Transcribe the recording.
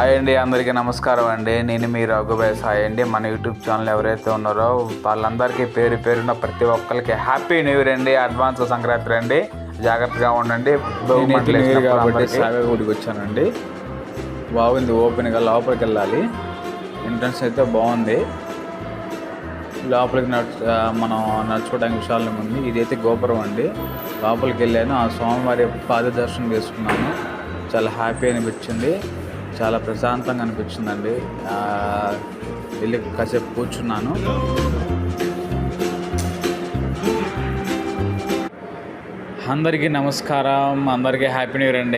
Hi అండి, అందరికీ నమస్కారం అండి. నేను మీ రఘుబాయ్ సాయి అండి. మన యూట్యూబ్ ఛానల్ ఎవరైతే ఉన్నారో వాళ్ళందరికీ పేరున ప్రతి ఒక్కరికి హ్యాపీ న్యూ ఇయర్ అండి. అడ్వాన్స్ సంక్రాంతి అండి. జాగ్రత్తగా ఉండండి. కాబట్టి సాగర్ గుడికి వచ్చానండి. బాగుంది, ఓపెన్గా లోపలికి వెళ్ళాలి. ఎంట్రన్స్ అయితే బాగుంది. లోపలికి మనం నడుచుకోవడానికి విషయాలు ఉంది. ఇదైతే గోపురం అండి. లోపలికి వెళ్ళాను, ఆ స్వామివారి పాద దర్శనం చేసుకున్నాను. చాలా హ్యాపీ అనిపించింది, చాలా ప్రశాంతంగా అనిపించిందండి. వెళ్ళి కాసేపు కూర్చున్నాను. అందరికీ నమస్కారం, అందరికీ హ్యాపీ న్యూ ఇయర్ అండి.